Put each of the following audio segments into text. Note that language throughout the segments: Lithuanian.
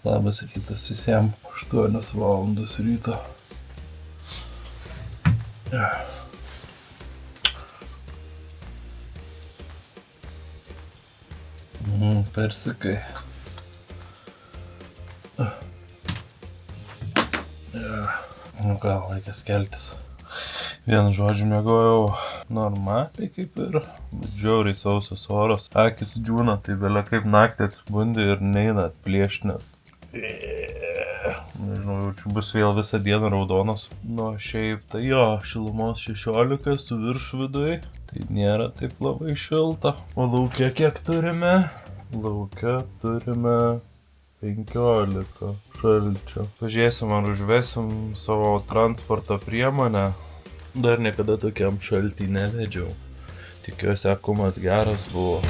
Labas rytas visiems, 8 valandos ryto. Persikai. Nu ką, laikas keltis. Vienu žodžiu miegojau normaliai kaip ir, bet žiauriai sausas oras. Akis džiūna, tai vėlia kaip naktį atsibundi ir neina atplėšti net. Nežinau, jaučiu bus vėl visą dieną raudonas. Nu, šiaip tai jo, šilumos 16 su virš viduj. Tai nėra taip labai šilta. O lauke kiek turime? Lauke turime 15 šalčio. Pažiūrėsim, ar užvesim savo transporto priemonę. Dar niekada tokiam šaltį nevedžiau. Tikiuosi, akumas geras buvo.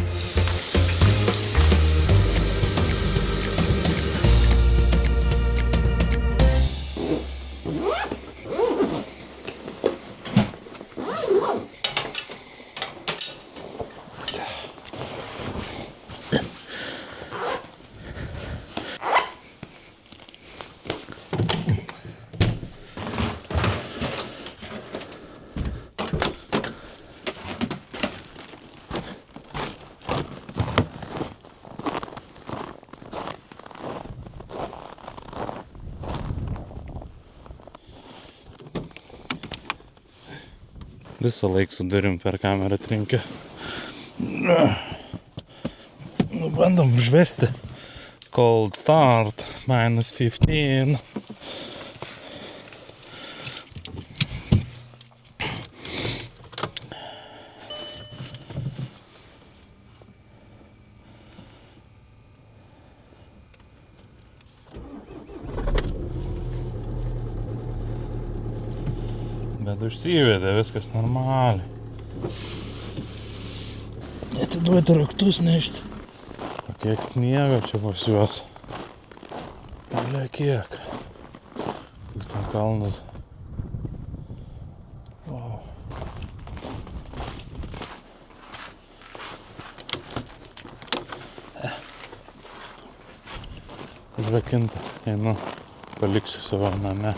Visą laiką su durim per kamerą trenkia. Nu, bandom užvesti. Cold start, -15. Bet užsivedė, viskas normaliai. Atiduoti raktus nešti. O kiek sniego čia pas juos. Alia kiek. Koks ten kalnas. Wow. Užrakinta. Einu, paliksiu savo name.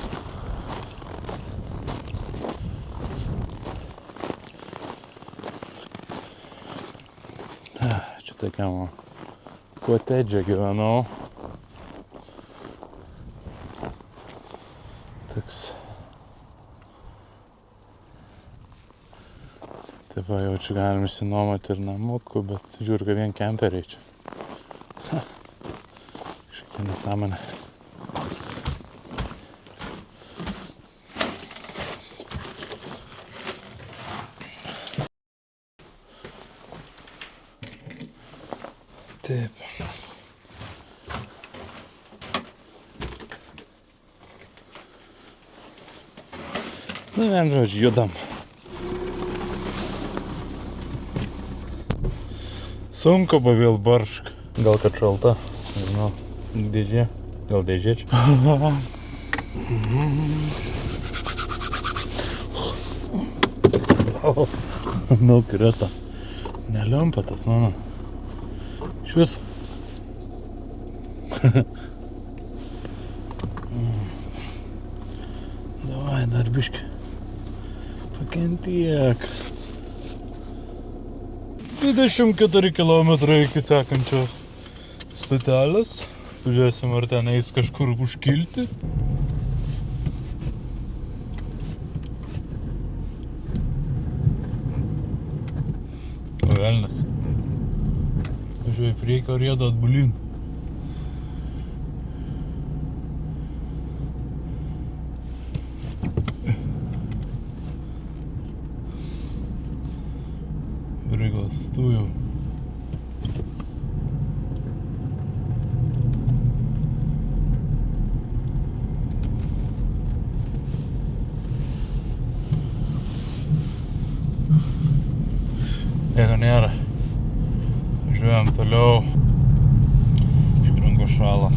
Tokiam kotedže gyvenau. Toks. Taip va, jau čia galim išsinuomoti ir namukų, bet žiūrėk, vien kemperiai čia. Kažkokia nesąmonė. Taip. Nu, vien žodžiu, judam. Sunku vėl baršk. Gal kad šalta. Nežinau, dėžė. Gal dėžė čia. Nu, krita. Neliumpa tas mano. Švis. Davai, dar biškį. Pakentiek. 24 km iki sekančios stotelės. Pažiūrėsim, ar ten eis kažkur užkilti. O velnias. Važiuoju į priekį, ar jėda atbulin. Reikalas sustūjau. Nieko nėra. Važiuojam toliau. Iškringo šalą.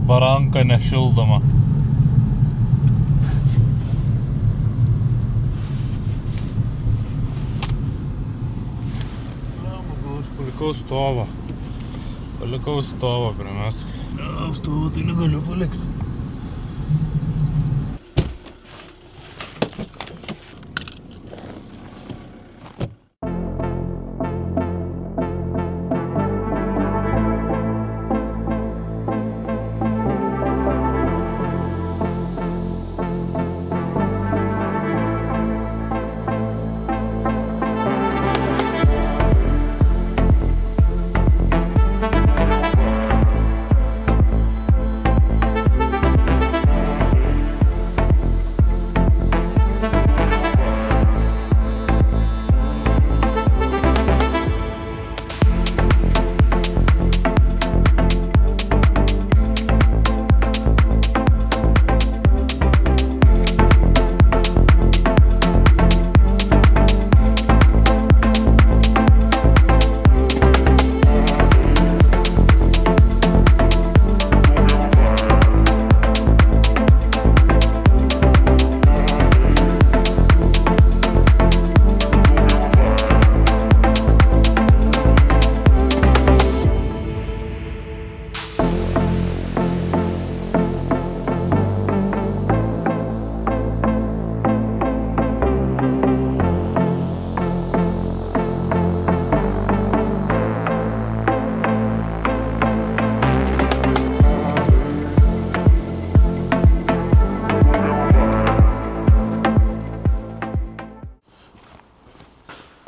Baranka nešildoma. Palikau stovą. Palikau stovą primesk. Stovą tai negaliu palikti.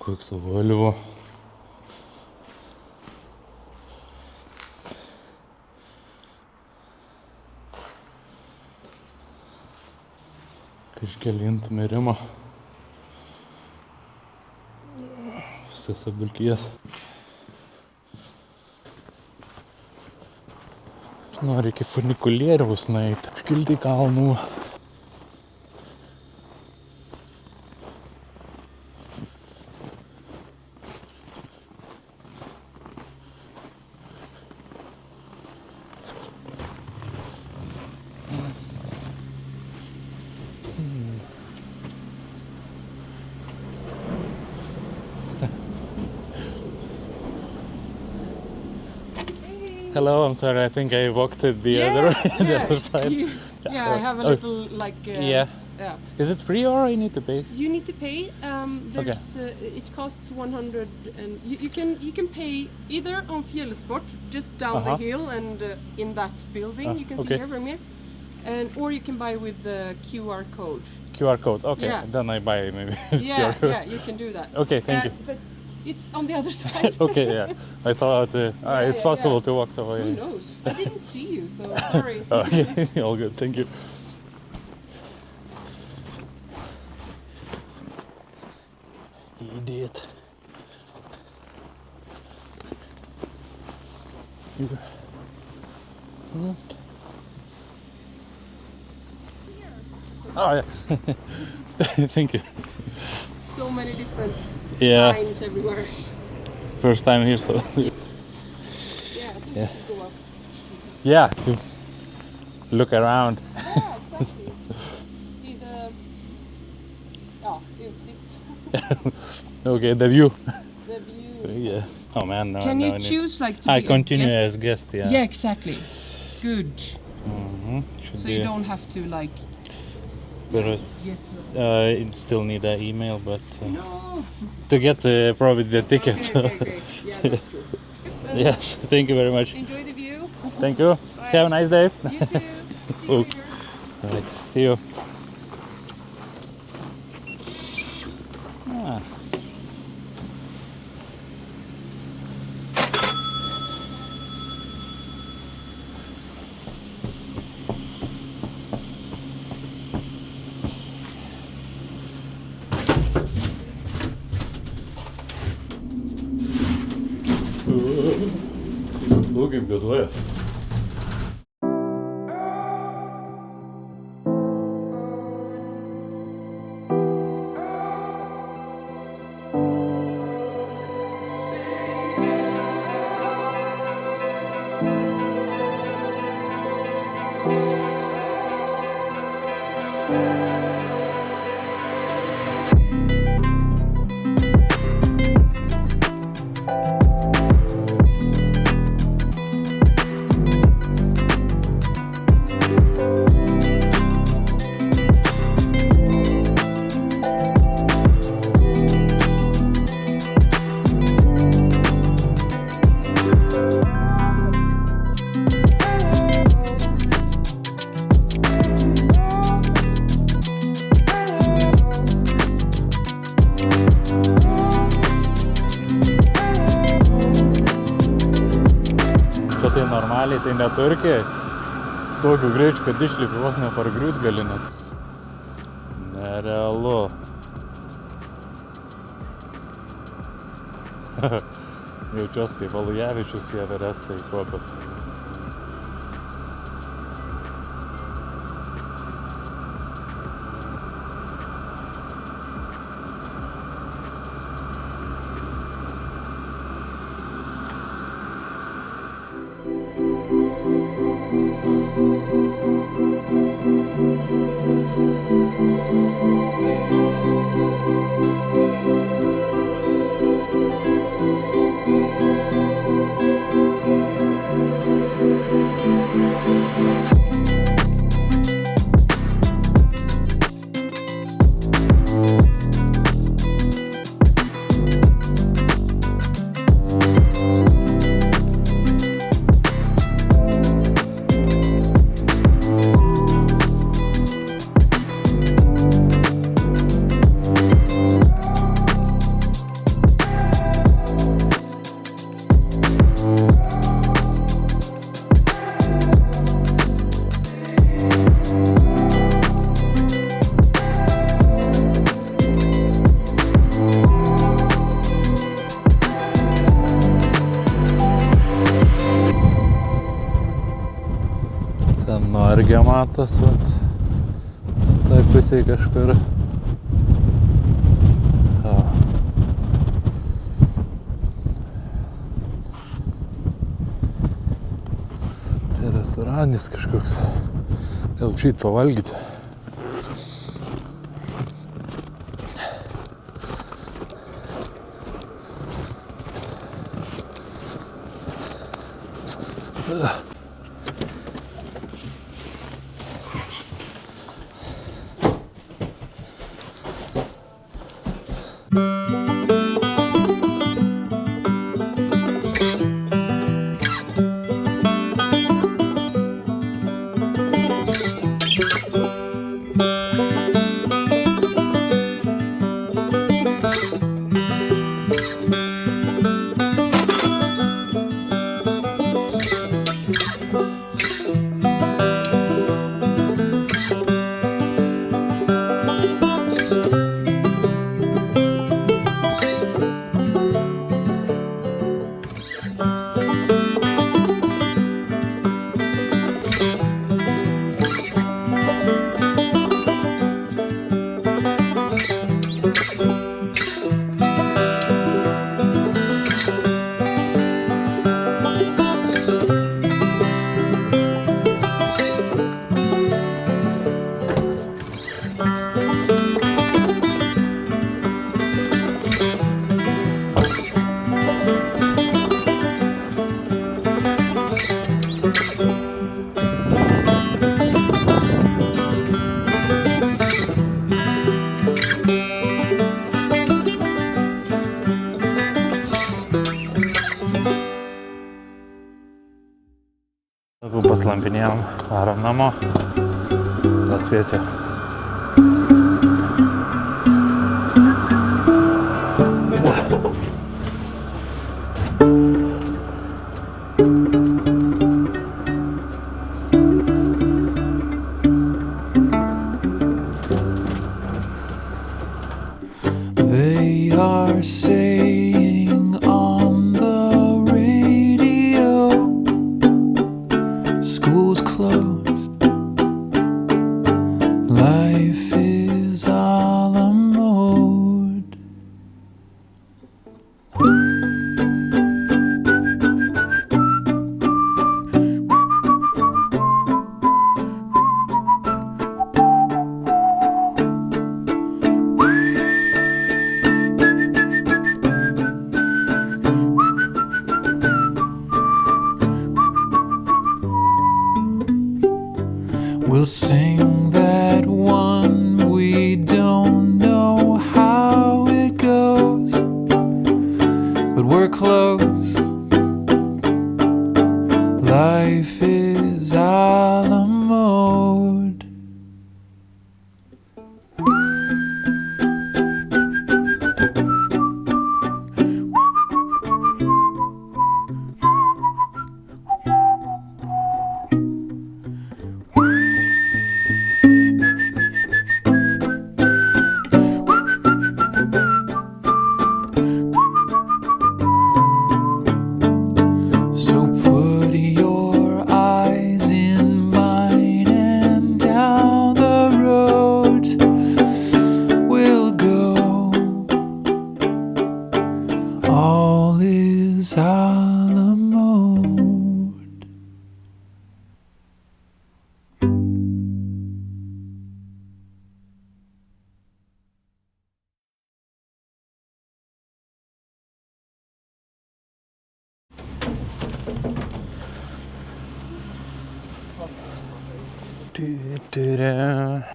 Koks Volvo. Kažkelint mirimo. Visas apdulkėjęs. Noriu iki funikulieriaus nueiti, apškilti kalnų. Hello, I'm sorry, I think I walked it the other side. I have a little like... yeah. Is it free or I need to pay? You need to pay. It costs 100 and you can pay either on Fjellsport, just down the hill and in that building you can see here from here. Or you can buy with the QR code. QR code, okay. Then I buy maybe QR code. Yeah, you can do that. Okay, thank you. But it's on the other side. Okay, yeah. I thought it's possible to walk away. Who knows? I didn't see you, so sorry. Okay, all good, thank you. Idiot. Oh yeah. Thank you. So many different signs everywhere. First time here, so. Yeah, I think you should go up. Yeah, to look around. Yeah, exactly. See the utsikt. Okay, the view. The view. Yeah. Oh man, no. Can no, you choose like to be I continue a guest? as guest, yeah. Yeah, exactly. Good. Should So be, you don't have to like. it still need an email, but No. to get probably the ticket. Okay. Yeah, that's true. Yes, thank you very much. Enjoy the view. Thank you. Bye. Have a nice day. You too. See you later. Right, see you. Ah. Kaip gazuojas. normaliai tai ne Turkijai. Tokiu greičiu, kad išlipi vos nepargriūt gali net. Nerealu. Jaučiuos kaip Valujavičius į Everestą įkopęs. Nuargė matas, vat. Tai pusėj kažkur. Tai restoranis kažkoks. Gal šit pavalgyti. Paslampinėjom, varom namo. Tas vėsio. They are saying on the radio, school's closed, life is all a mode.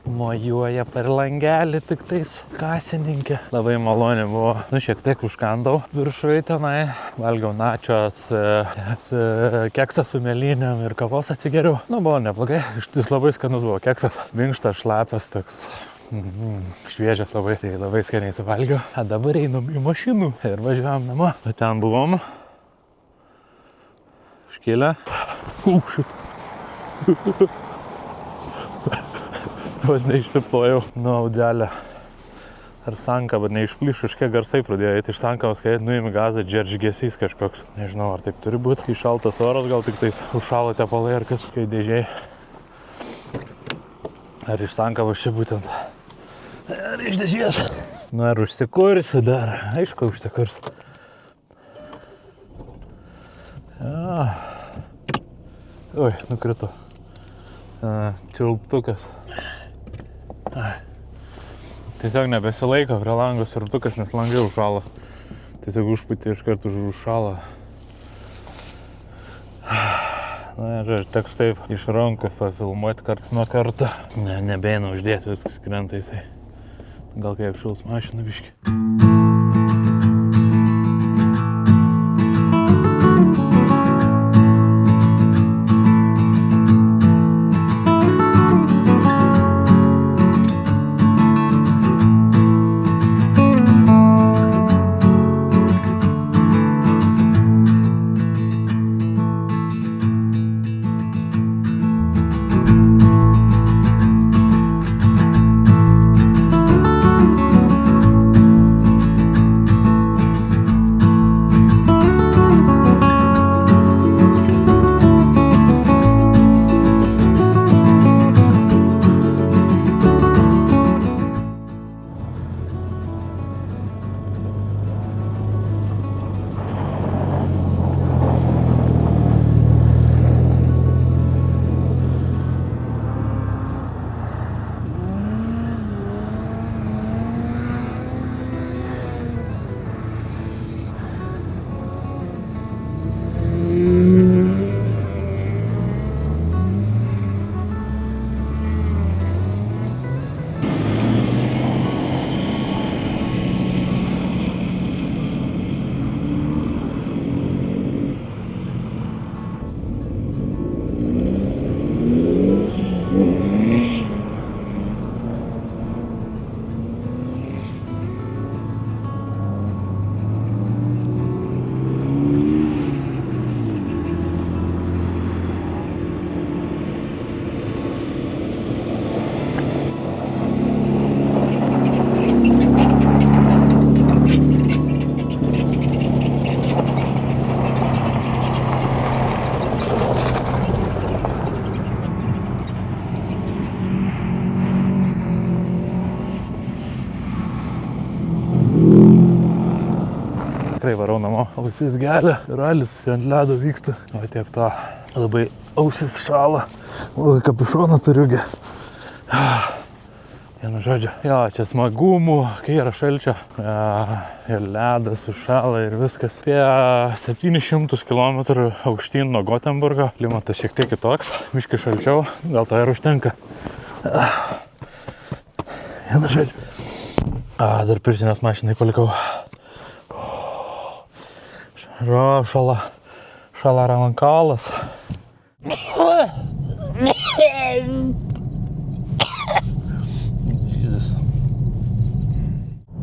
Mojuoja per langelį tik tais kasininkė. Labai maloniai buvo. Šiek tiek užkandau viršui tenai. Valgiau načios, keksą su mėlynėm ir kavos atsigeriau. Buvo neblogai. Iš tis labai skanus buvo keksas. Minkštas, šlapias, toks šviežias labai. Tai labai skaniai suvalgiau. Dabar einam į mašinų ir važiuojam namo. Ten buvom. Škėlę. Vos neišsiplojau nuo audzelę. Ar sankaba neišplyš, kažkiek garsai pradėjo eiti iš sankabos, kai nuimi gazą, džeržgesys kažkoks. Nežinau, ar taip turi būti. Kai šaltas oras, gal tik tais užšalo tepalai ar kažkai dėžiai. Ar iš sankabos čia būtent. Ar iš dėžės. Ar užsikursi dar? Aišku, užsikursi. Oi, nukrito. Čiulptukas. Tiesiog nebesilaiko prie langos čiulptukas, nes langai užšalo. Tiesiog užpūtė iš karto užšalo. Žodžiu, teks taip iš rankų filmuoti karts nuo karto. Nebeina uždėti, viskas krenta jisai. Gal kaip šils mašina biški. Tikrai varau namo. Ausis gelia, ralis ant ledo vyksta. O tiek to. Labai ausis šala. Labai kapišoną turiu. Vienu žodžiu. Jo, čia smagumų, kai yra šalčio. Ir ledas sušala ir viskas. Apie 700 km aukštyn nuo Gotemburgo. Klimatas šiek tiek kitoks. Biški šalčiau. Gal to ir užtenka. Vienu žodžiu. Dar pirštinės mašinai palikau. Šala rankalas.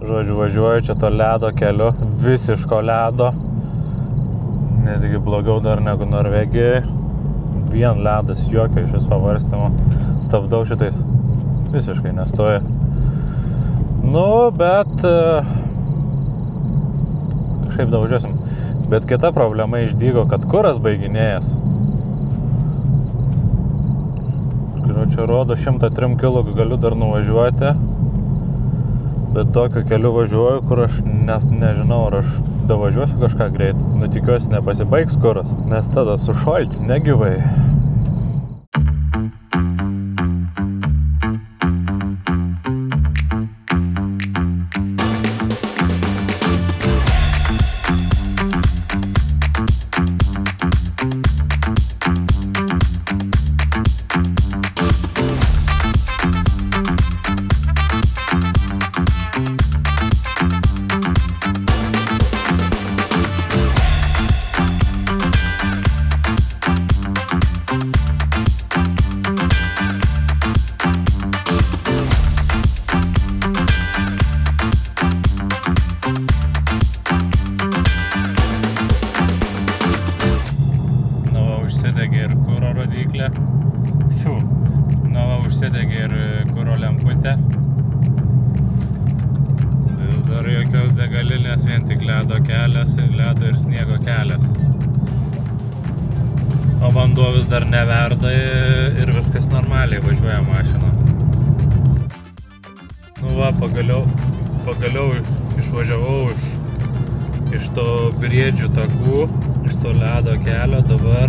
Žodžiu, važiuoju čia to ledo keliu, visiško ledo. Netgi blogiau dar negu Norvegijoje. Vien ledas, jokio iš viso varstymo. Stabdau šitais. Visiškai nestoja. Bet kažkaip davažiuosim. Bet kita problema išdygo, kad kuras baiginėjas. Čia rodo 103 kg galiu dar nuvažiuoti. Bet tokiu keliu važiuoju, kur aš nežinau, ar aš davažiuosiu kažką greit. Tikiuosi nepasibaigs kuras, nes tada sušolts negyvai. vien tik ledo kelias, ledo ir sniego kelias. O vanduo vis dar neverda ir viskas normaliai važiuoja mašina. Nu va, pagaliau išvažiavau iš to briedžių takų, iš to ledo kelio, dabar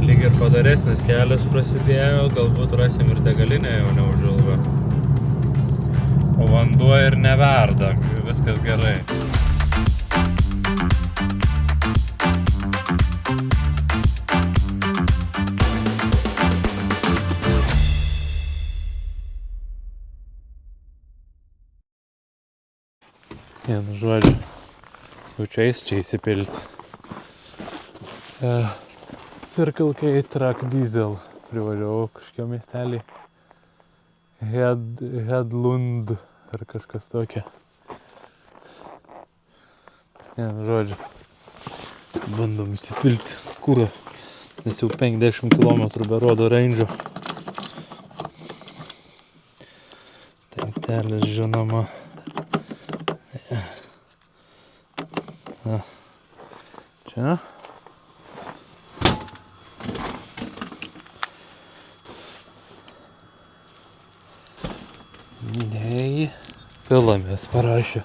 lyg ir padaresnis kelias prasidėjo, galbūt rasim ir degalinę jau neužilgo. O vanduo ir neverda, viskas gerai. Vienu žodžiu, jaučiais čia įsipilti. Circle K Truck Diesel. Privažiavau kažkio miestelį. Hedlund ar kažkas tokia. Vienu žodžiu, bandom įsipilti kurą, nes jau 50 km berodo range'o. Tanktelis žinoma. Čia. Nei, pilamės parašė.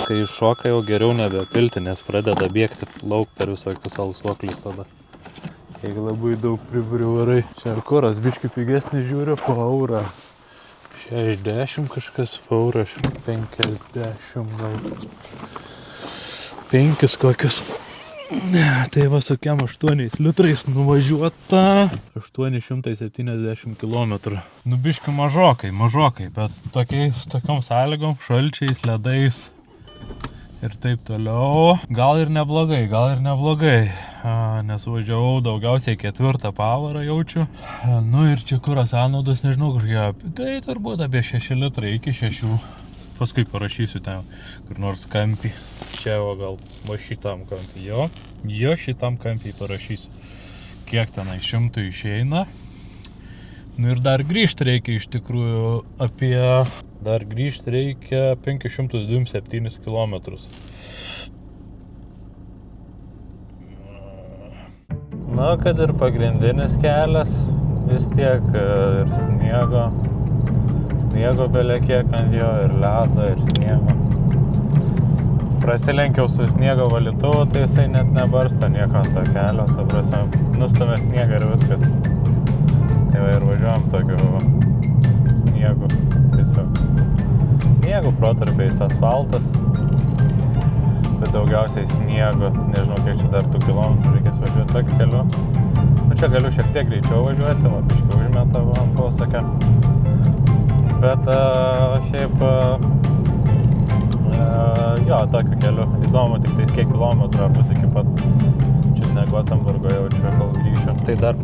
Kai iššoka jau geriau nebepilti, nes pradeda bėgti lauk per visokius alsuoklius tada. Jeigu labai daug privarai. Čia ar kuras biški pigesnis žiūriu po eurą. 60 kažkas, po eurą 50 gal. 5 kokius. Tai va sukiam 8 litrais nuvažiuota 870 km. Nu biški mažokai, bet tokiom sąlygom, šalčiais, ledais ir taip toliau. Gal ir neblogai, nes važiavau daugiausiai 4 pavarą jaučiu. Nu ir čia kuras sąnaudos, nežinau, kažkokie, tai turbūt apie 6 litrai iki 6. Paskui parašysiu ten kur nors kampį. Čia o gal va šitam kampį, jo šitam kampį parašysiu. Kiek tenai 100 išeina. Nu ir dar grįžti reikia iš tikrųjų Dar grįžti reikia 527 km. Na, kad ir pagrindinis kelias, vis tiek ir sniego belekiek ant jo, ir ledo, ir sniego. Prasilenkiau su sniego valytuvu, tai jisai net nebarsto nieko ant to kelio, ta prasme, nustumė sniegą ir viskas. Tai va ir važiuojam tokiu sniegu, tiesiog. Sniego protarpiais asfaltas, bet daugiausiai sniego, nežinau kiek čia dar 2 km reikės važiuoti tokiu keliu. Nu čia galiu šiek tiek greičiau važiuoti, va biškį užmeta ant posakę. Bet šiaip, jo, tokiu keliu. Įdomu tik tais kiek kilometrų ar bus iki pat čia Gotemburgo jaučiu, kol grįšiu. Tai dar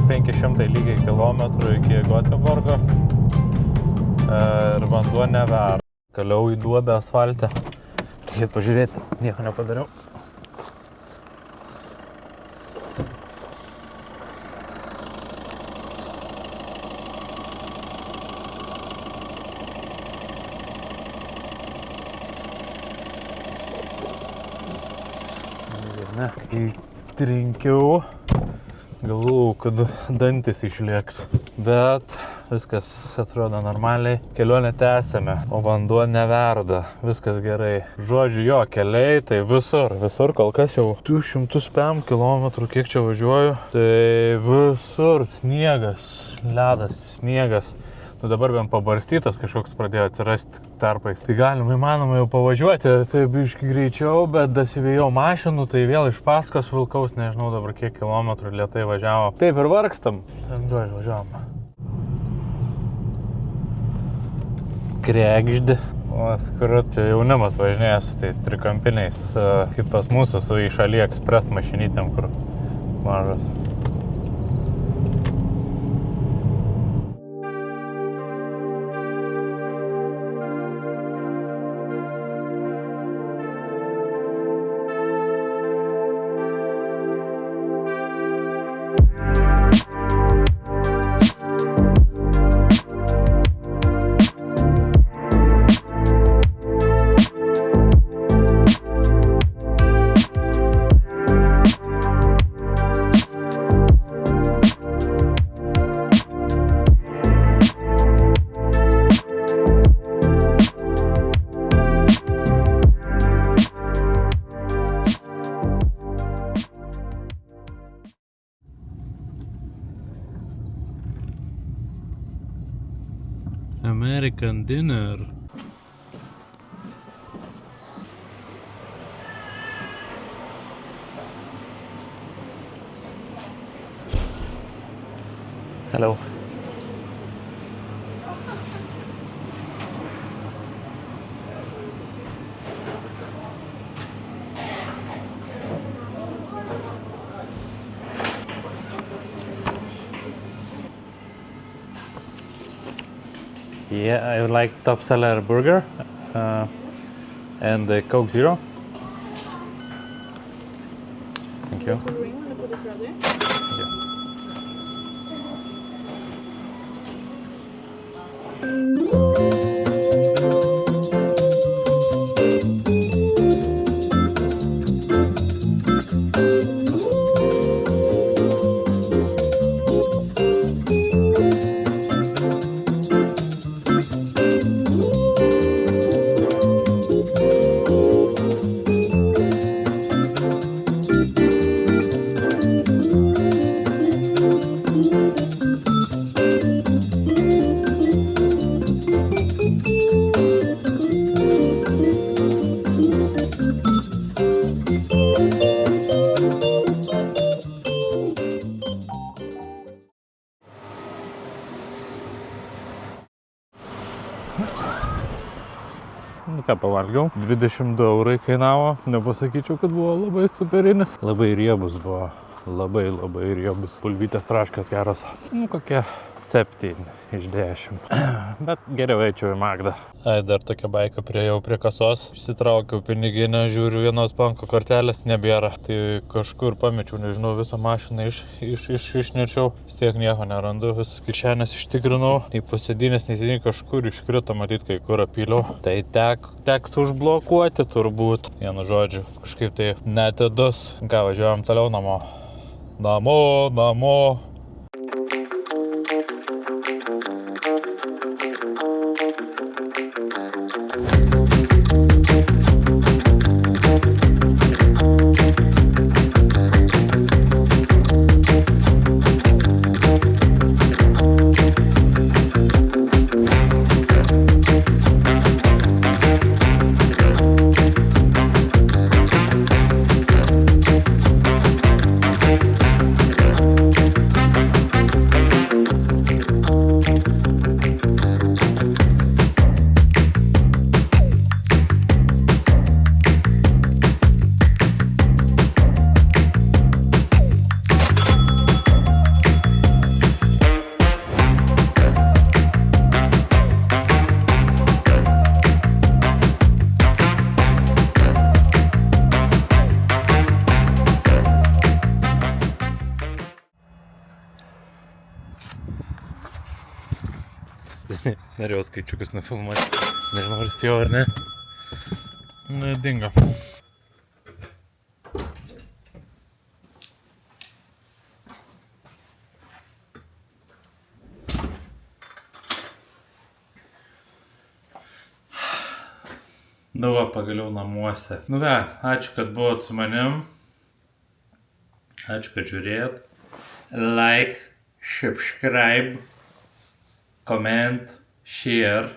500 lygiai kilometrų iki Gotemburgo. Ir vanduo neverda. Kaliau į duobę asfaltę. Reikėtų pažiūrėti, nieko nepadariau. Ne, kai trinkiau, galvojau, kad dantis išlieks. Bet viskas atrodo normaliai. Kelionę tęsėme, o vanduo neverda. Viskas gerai. Žodžiu, jo, keliai, tai visur kol kas jau 200 km, kiek čia važiuoju. Tai visur sniegas, ledas, sniegas. Nu dabar bent pabarstytas kažkoks pradėjo atsirasti tarpais. Tai galima įmanoma jau pavažiuoti, tai biškį greičiau, bet dasivėjau mašinų, tai vėl iš paskos vilkaus, nežinau dabar kiek kilometrų lėtai važiavo. Taip ir vargstam. Žodžiu, važiavom. Kregždė. O, kur čia jaunimas važinėja su tais trikampiniais, kaip pas mūsų su iš AliExpress mašinytėm, kur mažas. American dinner. Hello. Yeah, I would like top seller burger and the Coke Zero. Thank you. Nu ką, pavalgiau. 22 eurai kainavo. Nepasakyčiau, kad buvo labai superinis. Labai riebus buvo. Labai riebus. Bulvytės traškas geras. Nu, kokie 7 iš 10. Bet geriau eičiau į Magdą. Ai, dar tokia baika priejau prie kasos. Išsitraukiau piniginę, žiūriu, vienos banko kortelės nebėra. Tai kažkur pamečiau, nežinau, visą mašiną išnešiau. Vis tiek nieko nerandu, visas kišenės ištikrinau. Nei posėdinės, nei kažkur iškrito, matyt, kai kur apyliau. Tai teks užblokuoti turbūt. Vienu žodžiu, kažkaip tai netidus. Ką, važiuojam toliau namo. Namo. Norėjau skaičiukus nufilmuoti. Nežinau, ar spėjau ar ne. Nu, dingo. Nu va, pagaliau namuose. Nu ką, ačiū, kad buvot su manim. Ačiū, kad žiūrėjot. Like, subscribe, comment, share.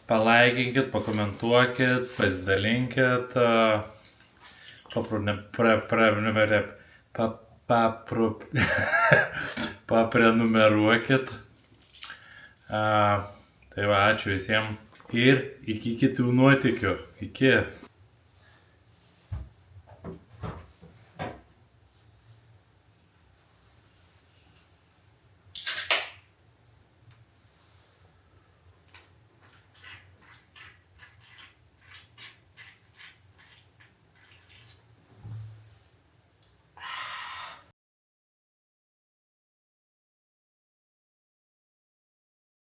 Palaikinkit, pakomentuokit, pasidalinkit. Paprenumeruokit. Tai va, ačiū visiems. Ir iki kitų nuotykių. Iki.